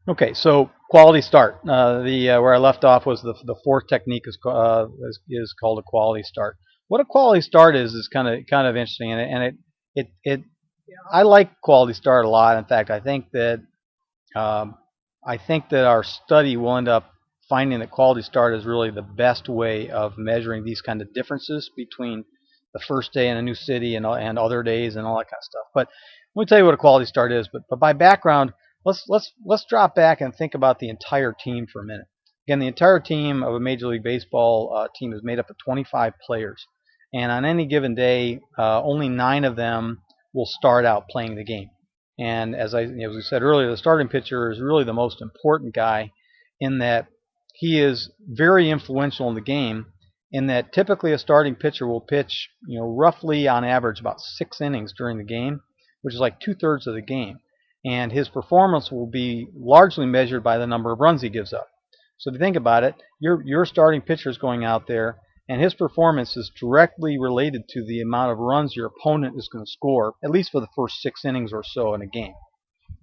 Okay, so quality start. The Where I left off was the fourth technique is called a quality start. What a quality start is kind of interesting, and it I like quality start a lot. In fact, um, I think that our study will end up finding that quality start is really the best way of measuring these kind of differences between the first day in a new city and other days and all that kind of stuff. But let me tell you what a quality start is. But by background, let's drop back and think about the entire team for a minute. Again, the entire team of a Major League Baseball team is made up of 25 players, and on any given day, only 9 of them will start out playing the game. And as we said earlier, the starting pitcher is really the most important guy in that he is very influential in the game. In that typically a starting pitcher will pitch, roughly on average about 6 innings during the game, which is like 2/3 of the game. And his performance will be largely measured by the number of runs he gives up. So if you think about it, your starting pitcher is going out there, and his performance is directly related to the amount of runs your opponent is going to score, at least for the first 6 innings or so in a game.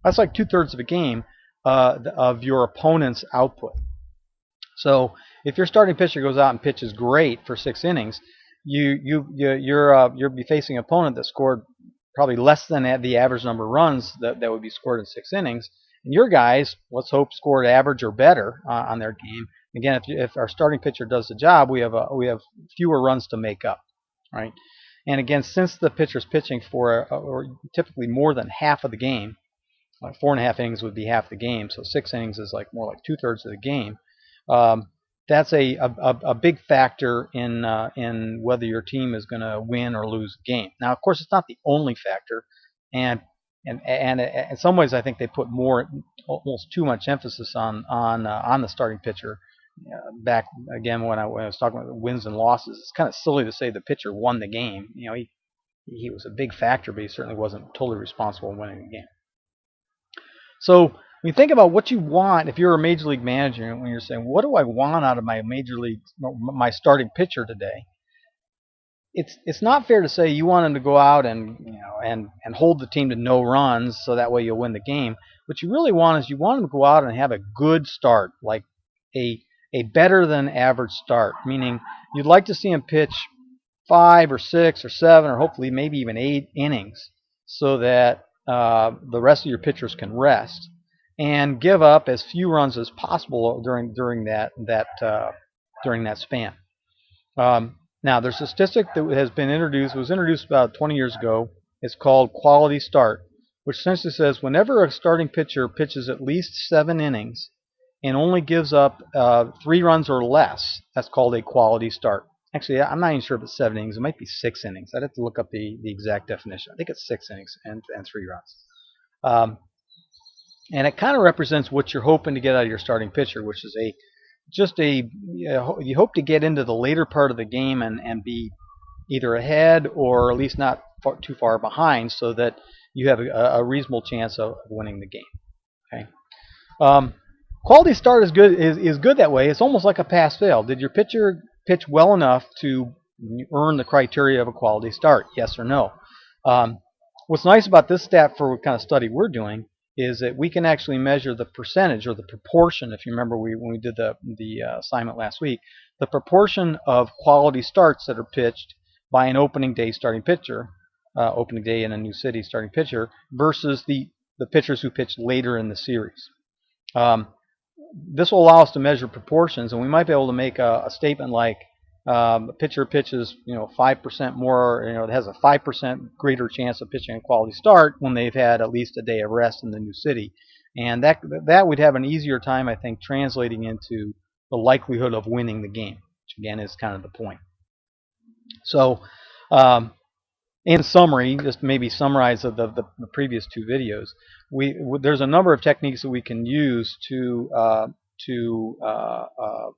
That's like 2/3 of a game of your opponent's output. So if your starting pitcher goes out and pitches great for 6 innings, you'll be facing an opponent that scored probably less than the average number of runs that would be scored in 6 innings. And your guys, let's hope, scored average or better on their game. Again, if our starting pitcher does the job, we have fewer runs to make up, right? And again, since the pitcher's pitching for or typically more than half of the game, like 4.5 innings would be half the game, so 6 innings is like more like 2/3 of the game. Um, that's a big factor in whether your team is going to win or lose the game. Now, of course, it's not the only factor, and and in some ways, I think they put almost too much emphasis on the starting pitcher. Back again when I was talking about wins and losses, it's kind of silly to say the pitcher won the game. He was a big factor, but he certainly wasn't totally responsible in winning the game. So when you think about what you want, if you're a major league manager, when you're saying, what do I want out of my starting pitcher today? It's not fair to say you want him to go out and hold the team to no runs so that way you'll win the game. What you really want is you want him to go out and have a good start, like a a better than average start, meaning you'd like to see him pitch 5 or 6 or 7 or hopefully maybe even 8 innings so that the rest of your pitchers can rest and give up as few runs as possible during that span. Now, there's a statistic that has been introduced. It was introduced about 20 years ago. It's called quality start, which essentially says whenever a starting pitcher pitches at least 7 innings and only gives up 3 runs or less, that's called a quality start. Actually, I'm not even sure if it's 7 innings. It might be 6 innings. I'd have to look up the exact definition. I think it's 6 innings and 3 runs. And it kind of represents what you're hoping to get out of your starting pitcher, which is you hope to get into the later part of the game and be either ahead or at least not too far behind, so that you have a reasonable chance of winning the game. Okay. Quality start is good that way. It's almost like a pass fail. Did your pitcher pitch well enough to earn the criteria of a quality start? Yes or no. What's nice about this stat for what kind of study we're doing is that we can actually measure the percentage or the proportion. If you remember, when we did the assignment last week, the proportion of quality starts that are pitched by an opening day starting pitcher, opening day in a new city starting pitcher, versus the pitchers who pitched later in the series. This will allow us to measure proportions, and we might be able to make a statement like a pitcher pitches 5% more, it has a 5% greater chance of pitching a quality start when they've had at least a day of rest in the new city, and that would have an easier time, I think, translating into the likelihood of winning the game, which again is kind of the point. So, in summary, just maybe summarize the previous two videos, there's a number of techniques that we can use to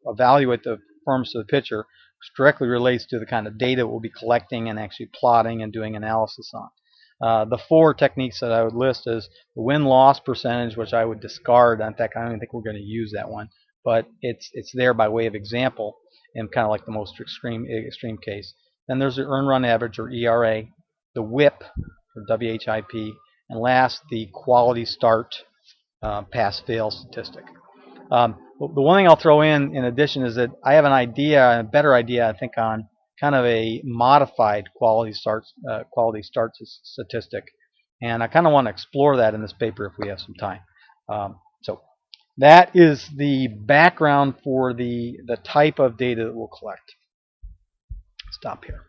evaluate the performance of the pitcher, which directly relates to the kind of data we'll be collecting and actually plotting and doing analysis on. The 4 techniques that I would list is the win-loss percentage, which I would discard. In fact, I don't even think we're going to use that one, but it's there by way of example in kind of like the most extreme case. Then there's the earned run average, or ERA, the WHIP, or WHIP, and last, the quality start pass-fail statistic. The one thing I'll throw in addition is that I have an idea, a better idea, I think, on kind of a modified quality starts statistic, and I kind of want to explore that in this paper if we have some time. So that is the background for the type of data that we'll collect. Stop here.